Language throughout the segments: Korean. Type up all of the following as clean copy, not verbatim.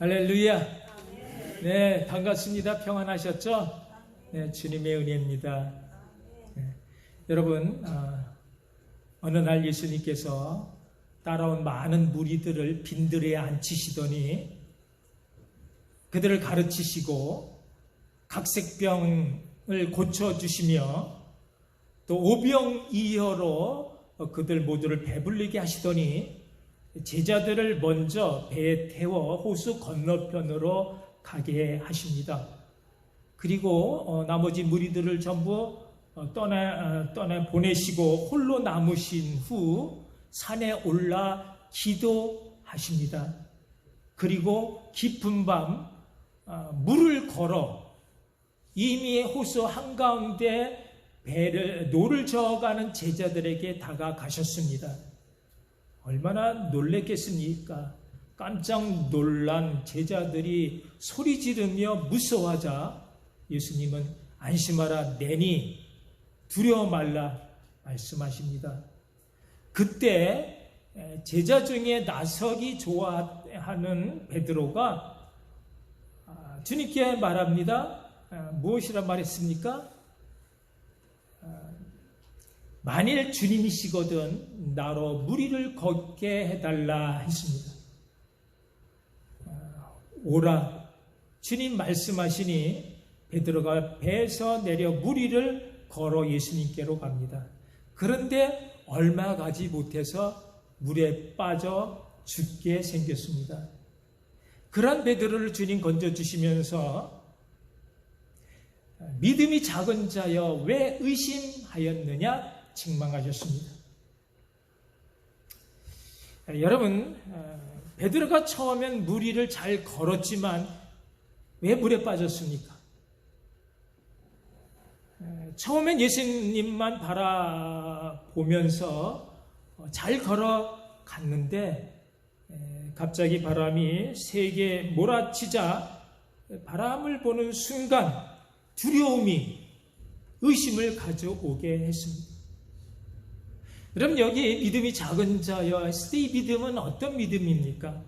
할렐루야. 네, 반갑습니다. 평안하셨죠? 네, 주님의 은혜입니다. 네, 여러분, 어느 날 예수님께서 따라온 많은 무리들을 빈들에 앉히시더니 그들을 가르치시고 각색병을 고쳐주시며 또 오병이어로 그들 모두를 배불리게 하시더니 제자들을 먼저 배에 태워 호수 건너편으로 가게 하십니다. 그리고 나머지 무리들을 전부 떠나 보내시고 홀로 남으신 후 산에 올라 기도하십니다. 그리고 깊은 밤 물을 걸어 이미 호수 한가운데 노를 저어가는 제자들에게 다가가셨습니다. 얼마나 놀랬겠습니까? 깜짝 놀란 제자들이 소리 지르며 무서워하자 예수님은 안심하라 내니 두려워 말라 말씀하십니다. 그때 제자 중에 나서기 좋아하는 베드로가 주님께 말합니다. 무엇이라 말했습니까? 만일 주님이시거든 나로 무리를 걷게 해달라 했습니다. 오라 주님 말씀하시니 베드로가 배에서 내려 무리를 걸어 예수님께로 갑니다. 그런데 얼마 가지 못해서 물에 빠져 죽게 생겼습니다. 그런 베드로를 주님 건져주시면서 믿음이 작은 자여 왜 의심하였느냐 책망하셨습니다. 여러분, 베드로가 처음엔 무리를 잘 걸었지만 왜 물에 빠졌습니까? 처음엔 예수님만 바라보면서 잘 걸어갔는데 갑자기 바람이 세게 몰아치자 바람을 보는 순간 두려움이 의심을 가져오게 했습니다. 그럼 여기 믿음이 작은 자여 했을 때 이 믿음은 어떤 믿음입니까?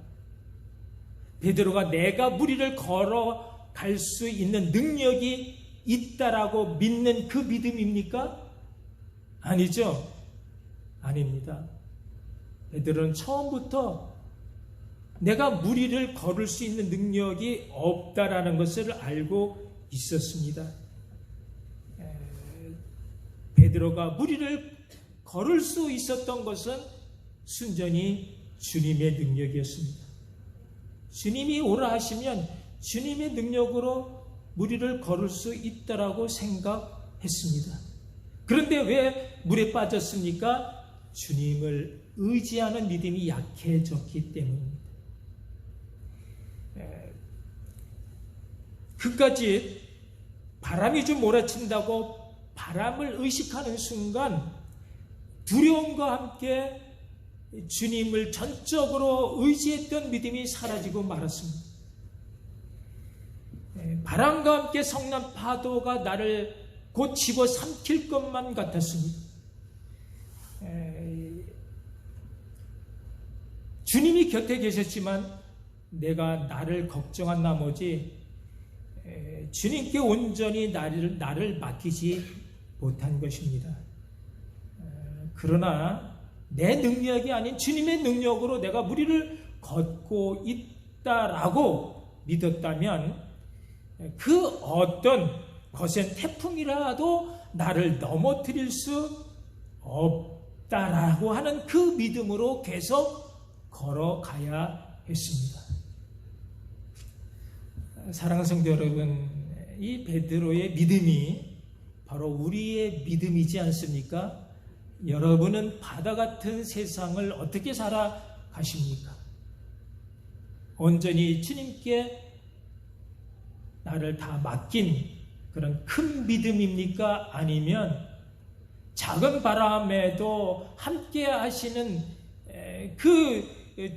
베드로가 내가 무리를 걸어갈 수 있는 능력이 있다라고 믿는 그 믿음입니까? 아니죠. 아닙니다. 베드로는 처음부터 내가 무리를 걸을 수 있는 능력이 없다라는 것을 알고 있었습니다. 베드로가 무리를 걸을 수 있었던 것은 순전히 주님의 능력이었습니다. 주님이 오라 하시면 주님의 능력으로 무리를 걸을 수 있다라고 생각했습니다. 그런데 왜 물에 빠졌습니까? 주님을 의지하는 믿음이 약해졌기 때문입니다. 그까지 바람이 좀 몰아친다고 바람을 의식하는 순간 두려움과 함께 주님을 전적으로 의지했던 믿음이 사라지고 말았습니다. 바람과 함께 성난 파도가 나를 곧 집어삼킬 것만 같았습니다. 주님이 곁에 계셨지만 내가 나를 걱정한 나머지 주님께 온전히 나를 맡기지 못한 것입니다. 그러나 내 능력이 아닌 주님의 능력으로 내가 무리를 걷고 있다라고 믿었다면 그 어떤 거센 태풍이라도 나를 넘어뜨릴 수 없다라고 하는 그 믿음으로 계속 걸어가야 했습니다. 사랑하는 성도 여러분, 이 베드로의 믿음이 바로 우리의 믿음이지 않습니까? 여러분은 바다 같은 세상을 어떻게 살아가십니까? 온전히 주님께 나를 다 맡긴 그런 큰 믿음입니까? 아니면 작은 바람에도 함께 하시는 그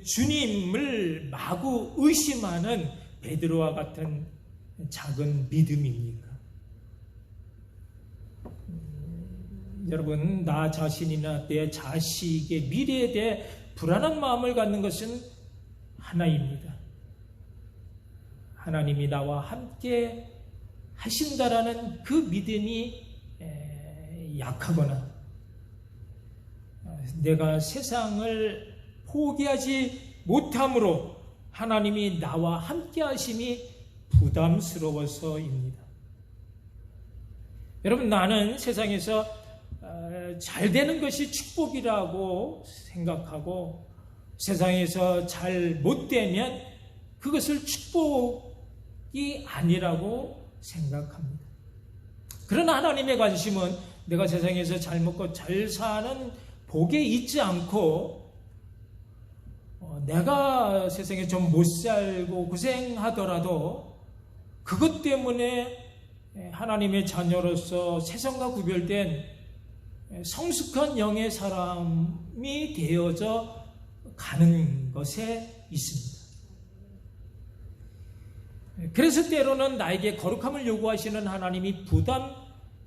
주님을 마구 의심하는 베드로와 같은 작은 믿음입니까? 여러분, 나 자신이나 내 자식의 미래에 대해 불안한 마음을 갖는 것은 하나입니다. 하나님이 나와 함께 하신다라는 그 믿음이 약하거나 내가 세상을 포기하지 못함으로 하나님이 나와 함께 하심이 부담스러워서입니다. 여러분, 나는 세상에서 잘 되는 것이 축복이라고 생각하고 세상에서 잘 못되면 그것을 축복이 아니라고 생각합니다. 그러나 하나님의 관심은 내가 세상에서 잘 먹고 잘 사는 복에 있지 않고 내가 세상에 좀 못 살고 고생하더라도 그것 때문에 하나님의 자녀로서 세상과 구별된 성숙한 영의 사람이 되어져 가는 것에 있습니다. 그래서 때로는 나에게 거룩함을 요구하시는 하나님이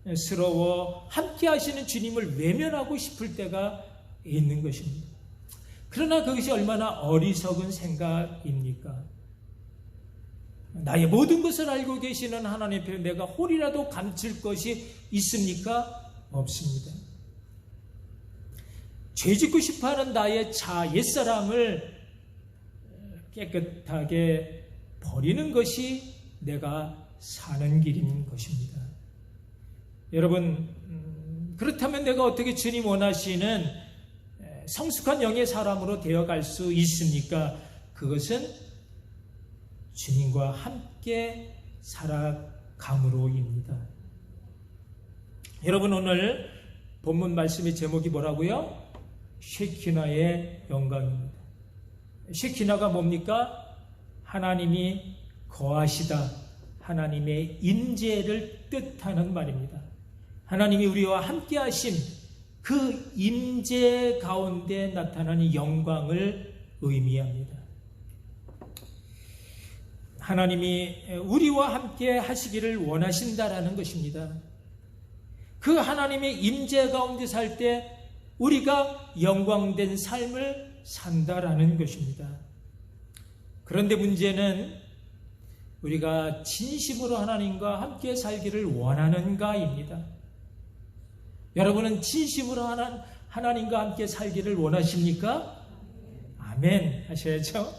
부담스러워 함께 하시는 주님을 외면하고 싶을 때가 있는 것입니다. 그러나 그것이 얼마나 어리석은 생각입니까? 나의 모든 것을 알고 계시는 하나님 앞에 내가 홀이라도 감출 것이 있습니까? 없습니다. 죄짓고 싶어하는 나의 옛사람을 깨끗하게 버리는 것이 내가 사는 길인 것입니다. 여러분, 그렇다면 내가 어떻게 주님 원하시는 성숙한 영의 사람으로 되어갈 수 있습니까? 그것은 주님과 함께 살아감으로입니다. 여러분, 오늘 본문 말씀의 제목이 뭐라고요? 쉐키나의 영광입니다. 쉐키나가 뭡니까? 하나님이 거하시다, 하나님의 임재를 뜻하는 말입니다. 하나님이 우리와 함께 하신 그 임재 가운데 나타나는 영광을 의미합니다. 하나님이 우리와 함께 하시기를 원하신다라는 것입니다. 그 하나님의 임재 가운데 살 때 우리가 영광된 삶을 산다라는 것입니다. 그런데 문제는 우리가 진심으로 하나님과 함께 살기를 원하는가입니다. 여러분은 진심으로 하나님과 함께 살기를 원하십니까? 아멘 하셔야죠.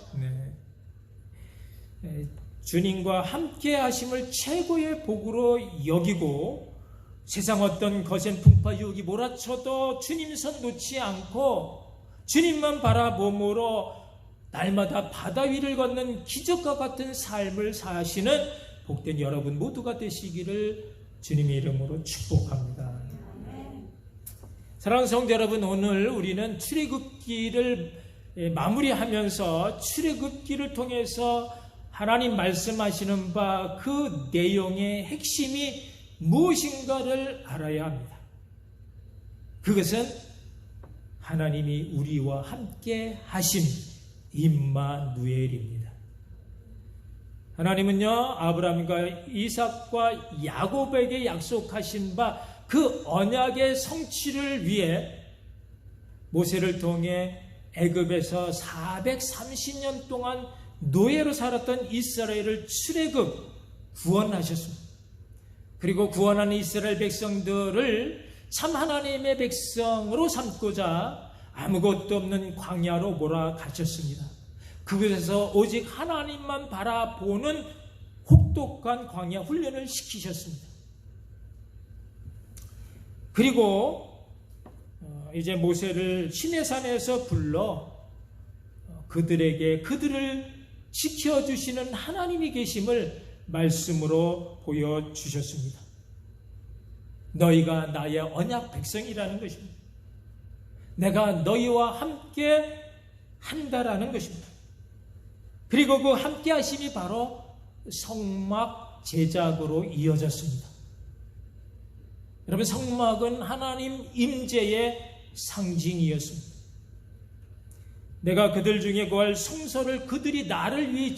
네. 주님과 함께 하심을 최고의 복으로 여기고 세상 어떤 거센 풍파 유혹이 몰아쳐도 주님 손 놓지 않고 주님만 바라봄으로 날마다 바다 위를 걷는 기적과 같은 삶을 사시는 복된 여러분 모두가 되시기를 주님의 이름으로 축복합니다. 사랑하는 성도 여러분, 오늘 우리는 출애굽기를 마무리하면서 출애굽기를 통해서 하나님 말씀하시는 바 그 내용의 핵심이 무엇인가를 알아야 합니다. 그것은 하나님이 우리와 함께 하신 임마누엘입니다. 하나님은요, 아브라함과 이삭과 야곱에게 약속하신 바 그 언약의 성취를 위해 모세를 통해 애굽에서 430년 동안 노예로 살았던 이스라엘을 출애굽 구원하셨습니다. 그리고 구원한 이스라엘 백성들을 참 하나님의 백성으로 삼고자 아무것도 없는 광야로 몰아가셨습니다. 그곳에서 오직 하나님만 바라보는 혹독한 광야 훈련을 시키셨습니다. 그리고 이제 모세를 시내산에서 불러 그들을 지켜주시는 하나님이 계심을 말씀으로 보여주셨습니다. 너희가 나의 언약 백성이라는 것입니다. 내가 너희와 함께 한다라는 것입니다. 그리고 그 함께 하심이 바로 성막 제작으로 이어졌습니다. 여러분, 성막은 하나님 임재의 상징이었습니다. 내가 그들 중에 구할 성소를 그들이 나를 위해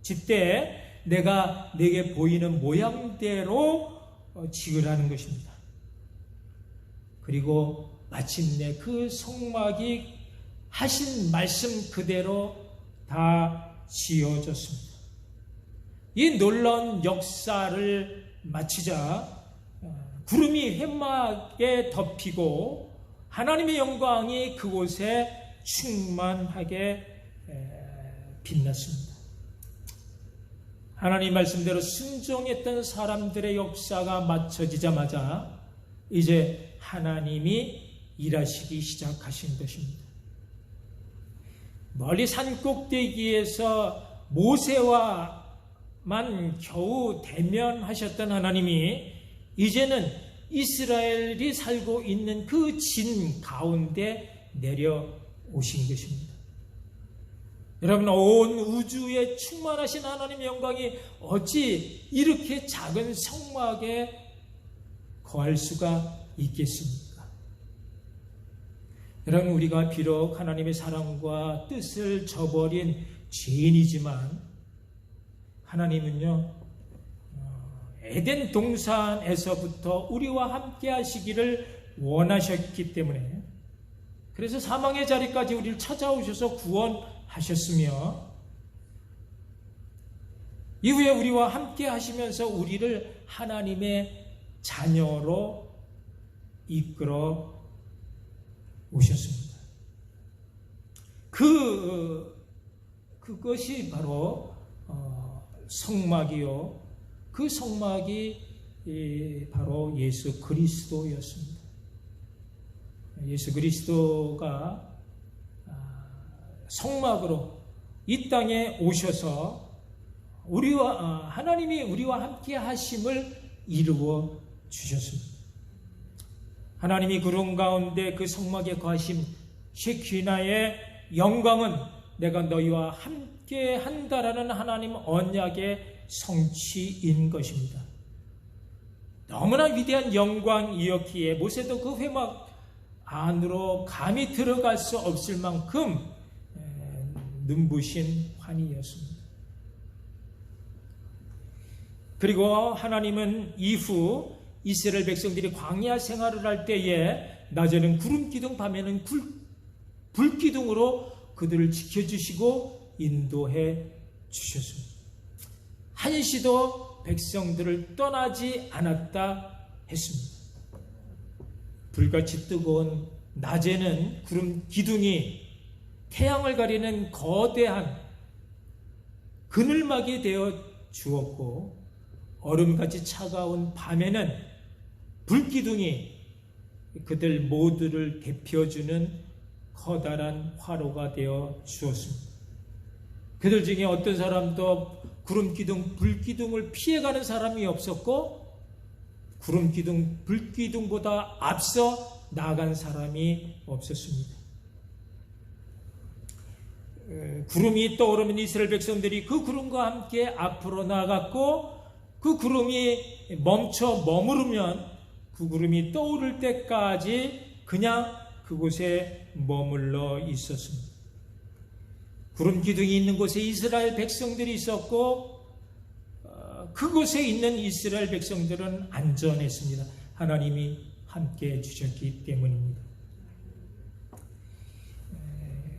짓때 내가 내게 보이는 모양대로 지으라는 것입니다. 그리고 마침내 그 성막이 하신 말씀 그대로 다 지어졌습니다. 이 놀라운 역사를 마치자 구름이 회막에 덮이고 하나님의 영광이 그곳에 충만하게 빛났습니다. 하나님 말씀대로 순종했던 사람들의 역사가 마쳐지자마자 이제 하나님이 일하시기 시작하신 것입니다. 멀리 산꼭대기에서 모세와만 겨우 대면하셨던 하나님이 이제는 이스라엘이 살고 있는 그 진 가운데 내려오신 것입니다. 여러분, 온 우주에 충만하신 하나님의 영광이 어찌 이렇게 작은 성막에 거할 수가 있겠습니까? 여러분, 우리가 비록 하나님의 사랑과 뜻을 저버린 죄인이지만 하나님은요, 에덴 동산에서부터 우리와 함께 하시기를 원하셨기 때문에, 그래서 사망의 자리까지 우리를 찾아오셔서 구원하셨으며, 이후에 우리와 함께 하시면서 우리를 하나님의 자녀로 이끌어 오셨습니다. 그것이 바로 성막이요, 그 성막이 바로 예수 그리스도였습니다. 예수 그리스도가 성막으로 이 땅에 오셔서 하나님이 우리와 함께 하심을 이루어 주셨습니다. 하나님이 구름 가운데 그 성막에 거하심 쉐키나의 영광은 내가 너희와 함께 한다라는 하나님 언약의 성취인 것입니다. 너무나 위대한 영광이었기에 모세도 그 회막 안으로 감히 들어갈 수 없을 만큼 눈부신 환희였습니다. 그리고 하나님은 이후 이스라엘 백성들이 광야 생활을 할 때에 낮에는 구름 기둥, 밤에는 불 기둥으로 그들을 지켜주시고 인도해 주셨습니다. 한시도 백성들을 떠나지 않았다 했습니다. 불같이 뜨거운 낮에는 구름 기둥이 태양을 가리는 거대한 그늘막이 되어 주었고, 얼음같이 차가운 밤에는 불기둥이 그들 모두를 데펴주는 커다란 화로가 되어 주었습니다. 그들 중에 어떤 사람도 구름기둥, 불기둥을 피해가는 사람이 없었고, 구름기둥, 불기둥보다 앞서 나간 사람이 없었습니다. 구름이 떠오르면 이스라엘 백성들이 그 구름과 함께 앞으로 나갔고, 그 구름이 멈춰 머무르면 그 구름이 떠오를 때까지 그냥 그곳에 머물러 있었습니다. 구름 기둥이 있는 곳에 이스라엘 백성들이 있었고, 그곳에 있는 이스라엘 백성들은 안전했습니다. 하나님이 함께 해주셨기 때문입니다.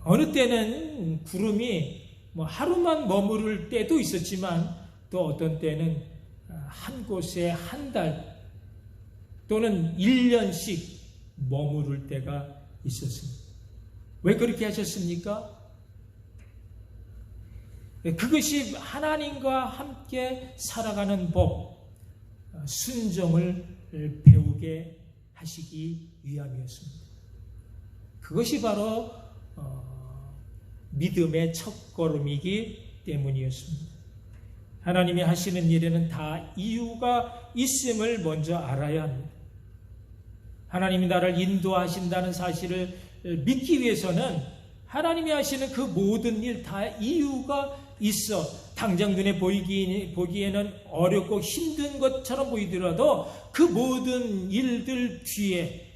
어느 때는 구름이 하루만 머무를 때도 있었지만, 또 어떤 때는 한 곳에 한 달 또는 1년씩 머무를 때가 있었습니다. 왜 그렇게 하셨습니까? 그것이 하나님과 함께 살아가는 법, 순종을 배우게 하시기 위함이었습니다. 그것이 바로 믿음의 첫걸음이기 때문이었습니다. 하나님이 하시는 일에는 다 이유가 있음을 먼저 알아야 합니다. 하나님이 나를 인도하신다는 사실을 믿기 위해서는 하나님이 하시는 그 모든 일 다 이유가 있어 당장 눈에 보기에는 어렵고 힘든 것처럼 보이더라도 그 모든 일들 뒤에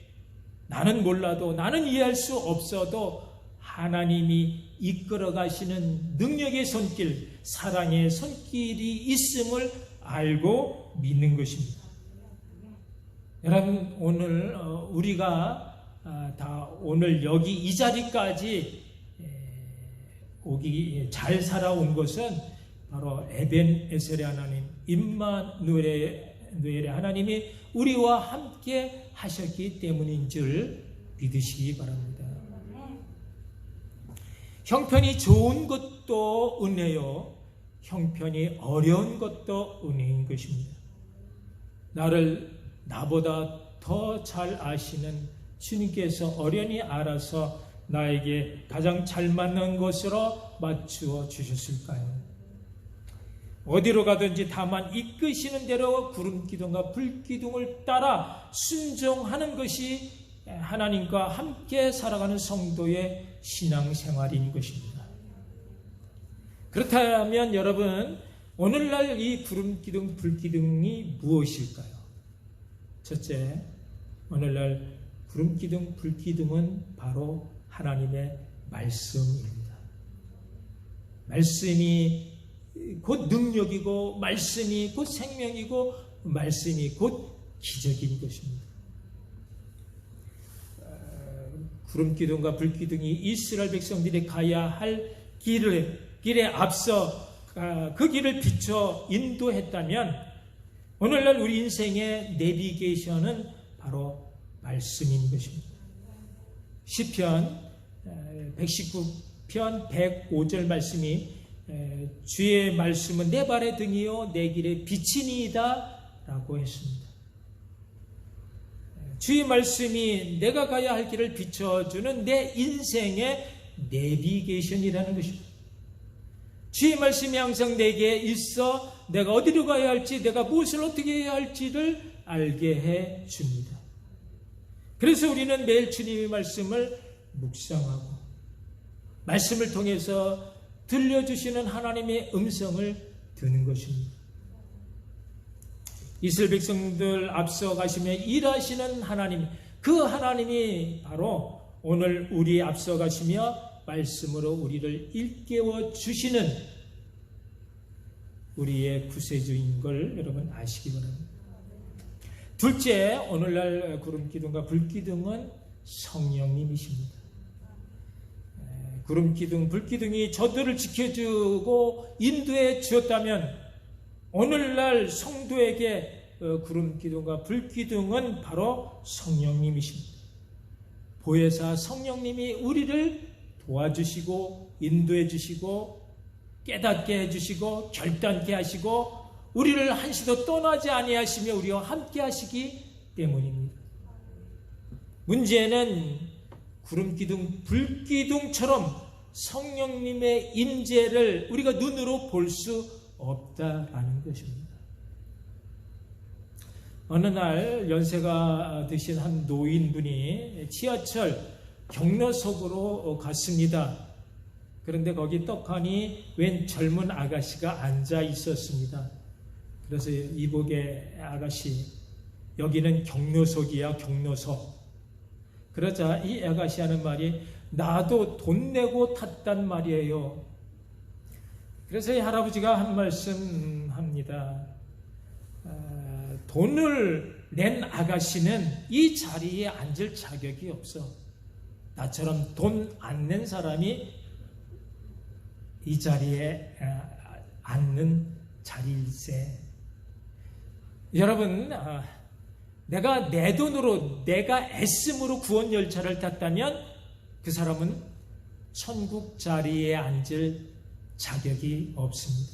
나는 몰라도, 나는 이해할 수 없어도 하나님이 이끌어 가시는 능력의 손길, 사랑의 손길이 있음을 알고 믿는 것입니다. 여러분, 오늘 우리가 다 오늘 여기 이 자리까지 오기 잘 살아온 것은 바로 에벤에셀의 하나님, 임마누엘의 하나님이 우리와 함께 하셨기 때문인 줄 믿으시기 바랍니다. 형편이 좋은 것도 은혜요, 형편이 어려운 것도 은혜인 것입니다. 나보다 더 잘 아시는 주님께서 어련히 알아서 나에게 가장 잘 맞는 것으로 맞추어 주셨을까요? 어디로 가든지 다만 이끄시는 대로 구름기둥과 불기둥을 따라 순종하는 것이 하나님과 함께 살아가는 성도의 신앙생활인 것입니다. 그렇다면 여러분, 오늘날 이 구름기둥, 불기둥이 무엇일까요? 첫째, 오늘날 구름기둥, 불기둥은 바로 하나님의 말씀입니다. 말씀이 곧 능력이고, 말씀이 곧 생명이고, 말씀이 곧 기적인 것입니다. 구름기둥과 불기둥이 이스라엘 백성들이 가야 할 길에 앞서 그 길을 비춰 인도했다면, 오늘날 우리 인생의 내비게이션은 바로 말씀인 것입니다. 시편 119편 105절 말씀이 주의 말씀은 내 발의 등이요 내 길의 빛이니이다 라고 했습니다. 주의 말씀이 내가 가야 할 길을 비춰주는 내 인생의 내비게이션이라는 것입니다. 주의 말씀이 항상 내게 있어 내가 어디로 가야 할지, 내가 무엇을 어떻게 해야 할지를 알게 해 줍니다. 그래서 우리는 매일 주님의 말씀을 묵상하고, 말씀을 통해서 들려주시는 하나님의 음성을 듣는 것입니다. 이스라엘 백성들 앞서 가시며 일하시는 하나님, 그 하나님이 바로 오늘 우리 앞서 가시며 말씀으로 우리를 일깨워 주시는 우리의 구세주인 걸 여러분 아시기 바랍니다. 둘째, 오늘날 구름기둥과 불기둥은 성령님이십니다. 구름기둥, 불기둥이 저들을 지켜주고 인도해 주었다면, 오늘날 성도에게 구름기둥과 불기둥은 바로 성령님이십니다. 보혜사 성령님이 우리를 도와주시고 인도해 주시고 깨닫게 해주시고 결단케 하시고 우리를 한시도 떠나지 아니하시며 우리와 함께 하시기 때문입니다. 문제는 구름기둥, 불기둥처럼 성령님의 임재를 우리가 눈으로 볼 수 없다라는 것입니다. 어느 날 연세가 드신 한 노인분이 지하철 경로석으로 갔습니다. 그런데 거기 떡하니 웬 젊은 아가씨가 앉아 있었습니다. 그래서 이복의 아가씨, 여기는 경로석이야, 경로석. 그러자 이 아가씨 하는 말이, 나도 돈 내고 탔단 말이에요. 그래서 이 할아버지가 한 말씀 합니다. 돈을 낸 아가씨는 이 자리에 앉을 자격이 없어. 나처럼 돈 안 낸 사람이 이 자리에 앉는 자리일세. 여러분, 내가 내 돈으로, 내가 애씀으로 구원 열차를 탔다면 그 사람은 천국 자리에 앉을 자격이 없습니다.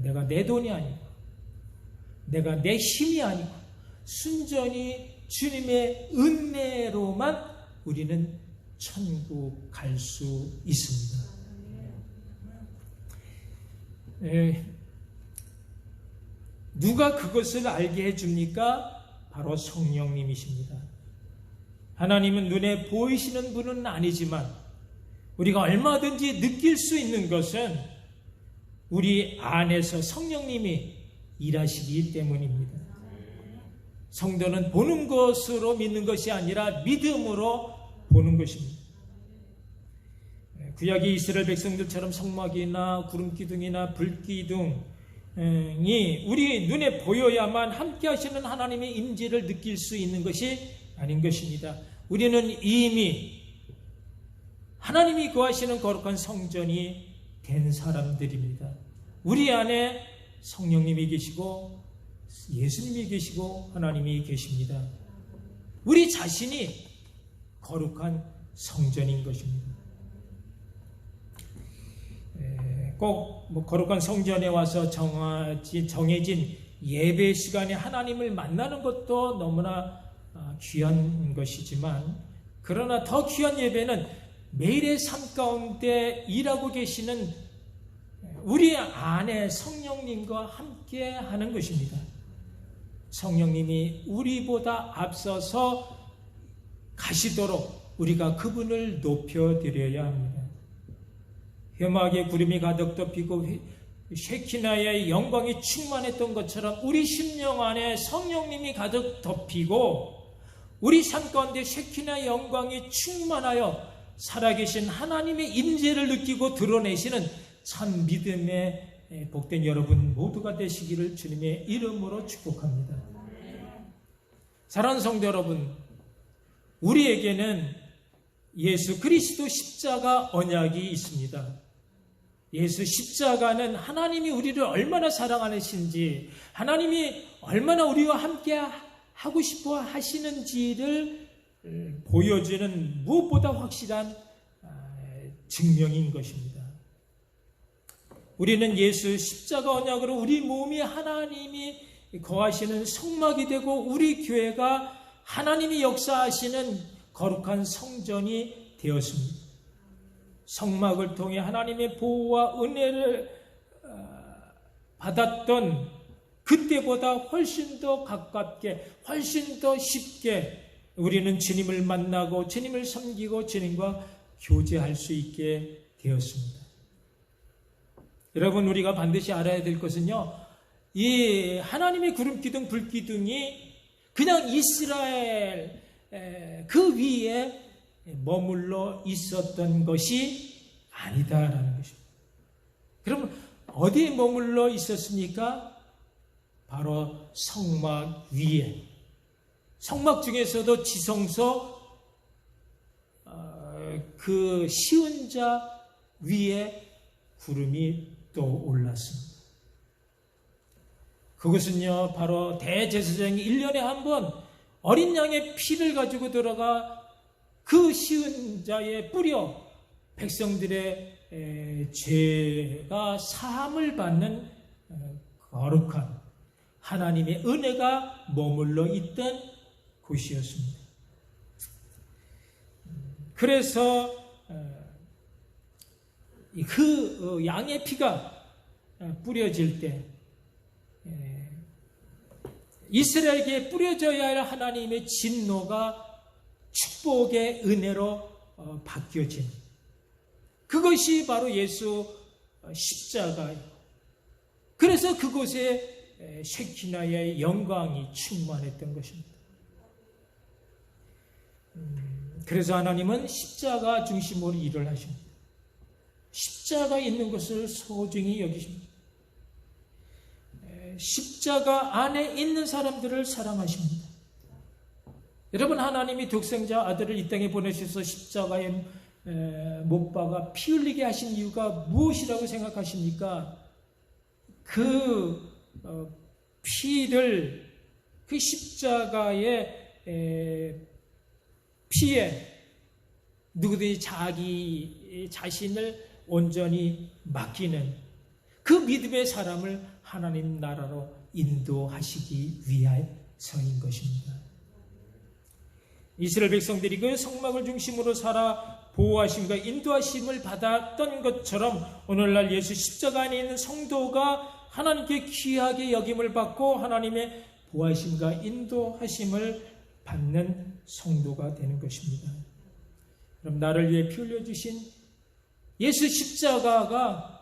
내가 내 돈이 아니고, 내가 내 힘이 아니고, 순전히 주님의 은혜로만 우리는 천국 갈 수 있습니다. 누가 그것을 알게 해줍니까? 바로 성령님이십니다. 하나님은 눈에 보이시는 분은 아니지만 우리가 얼마든지 느낄 수 있는 것은 우리 안에서 성령님이 일하시기 때문입니다. 성도는 보는 것으로 믿는 것이 아니라 믿음으로 보는 것입니다. 구약의 이스라엘 백성들처럼 성막이나 구름기둥이나 불기둥이 우리 눈에 보여야만 함께 하시는 하나님의 임재를 느낄 수 있는 것이 아닌 것입니다. 우리는 이미 하나님이 거하시는 거룩한 성전이 된 사람들입니다. 우리 안에 성령님이 계시고 예수님이 계시고 하나님이 계십니다. 우리 자신이 거룩한 성전인 것입니다. 꼭 거룩한 성전에 와서 정해진 예배 시간에 하나님을 만나는 것도 너무나 귀한 것이지만, 그러나 더 귀한 예배는 매일의 삶 가운데 일하고 계시는 우리 안에 성령님과 함께 하는 것입니다. 성령님이 우리보다 앞서서 가시도록 우리가 그분을 높여드려야 합니다. 회막에 구름이 가득 덮이고 쉐키나의 영광이 충만했던 것처럼 우리 심령 안에 성령님이 가득 덮이고 우리 삶 가운데 쉐키나의 영광이 충만하여 살아계신 하나님의 임재를 느끼고 드러내시는 참 믿음의 복된 여러분 모두가 되시기를 주님의 이름으로 축복합니다. 사랑하는 성도 여러분, 우리에게는 예수 그리스도 십자가 언약이 있습니다. 예수 십자가는 하나님이 우리를 얼마나 사랑하시는지, 하나님이 얼마나 우리와 함께 하고 싶어 하시는지를 보여주는 무엇보다 확실한 증명인 것입니다. 우리는 예수 십자가 언약으로 우리 몸이 하나님이 거하시는 성막이 되고 우리 교회가 하나님이 역사하시는 거룩한 성전이 되었습니다. 성막을 통해 하나님의 보호와 은혜를 받았던 그때보다 훨씬 더 가깝게, 훨씬 더 쉽게 우리는 주님을 만나고 주님을 섬기고 주님과 교제할 수 있게 되었습니다. 여러분, 우리가 반드시 알아야 될 것은요, 이 하나님의 구름기둥, 불기둥이 그냥 이스라엘 그 위에 머물러 있었던 것이 아니다라는 것입니다. 그럼 어디에 머물러 있었습니까? 바로 성막 위에. 성막 중에서도 지성소 그 시은자 위에 구름이 또 올랐습니다. 그것은요, 바로 대제사장이 1년에 한 번 어린 양의 피를 가지고 들어가 그 시은자에 뿌려 백성들의 죄가 사함을 받는 거룩한 하나님의 은혜가 머물러 있던 곳이었습니다. 그래서 그 양의 피가 뿌려질 때 이스라엘에게 뿌려져야 할 하나님의 진노가 축복의 은혜로 바뀌어진, 그것이 바로 예수 십자가예요. 그래서 그곳에 쉐키나의 영광이 충만했던 것입니다. 그래서 하나님은 십자가 중심으로 일을 하십니다. 십자가 있는 것을 소중히 여기십니다. 십자가 안에 있는 사람들을 사랑하십니다. 여러분, 하나님이 독생자 아들을 이 땅에 보내셔서 십자가에 못 박아 피 흘리게 하신 이유가 무엇이라고 생각하십니까? 그 피를, 그 십자가의 피에 누구든지 자기 자신을 온전히 맡기는 그 믿음의 사람을 하나님 나라로 인도하시기 위해서인 것입니다. 이스라엘 백성들이 그 성막을 중심으로 살아 보호하심과 인도하심을 받았던 것처럼 오늘날 예수 십자가 안에 있는 성도가 하나님께 귀하게 여김을 받고 하나님의 보호하심과 인도하심을 받는 성도가 되는 것입니다. 그럼 나를 위해 피 흘려주신 예수 십자가가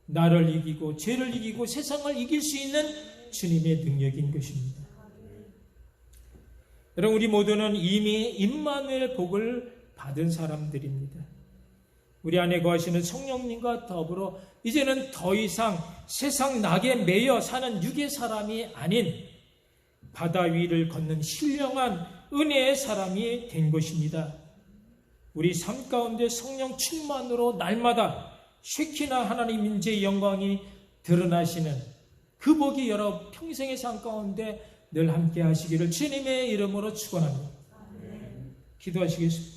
나를 이기고 죄를 이기고 세상을 이길 수 있는 주님의 능력인 것입니다. 여러분, 우리 모두는 이미 임마누엘 복을 받은 사람들입니다. 우리 안에 거하시는 성령님과 더불어 이제는 더 이상 세상 낙에 매여 사는 육의 사람이 아닌 바다 위를 걷는 신령한 은혜의 사람이 된 것입니다. 우리 삶 가운데 성령 충만으로 날마다 쉐키나 하나님 임재의 영광이 드러나시는 그 복이 여러분 평생의 삶 가운데 늘 함께 하시기를 주님의 이름으로 축원합니다. 기도하시겠습니다.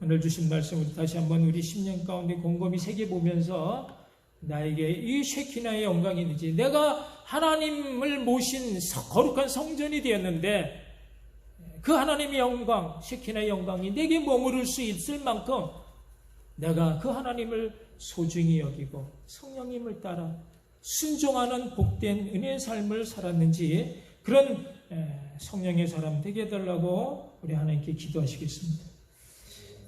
오늘 주신 말씀을 다시 한번 우리 10년 가운데 곰곰이 새겨보면서 나에게 이 쉐키나의 영광이 있는지, 내가 하나님을 모신 거룩한 성전이 되었는데 그 하나님의 영광, 쉐키나의 영광이 내게 머무를 수 있을 만큼 내가 그 하나님을 소중히 여기고 성령님을 따라 순종하는 복된 은혜의 삶을 살았는지, 그런 성령의 사람 되게 해달라고 우리 하나님께 기도하시겠습니다.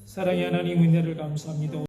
사랑의 하나님, 은혜를 감사합니다.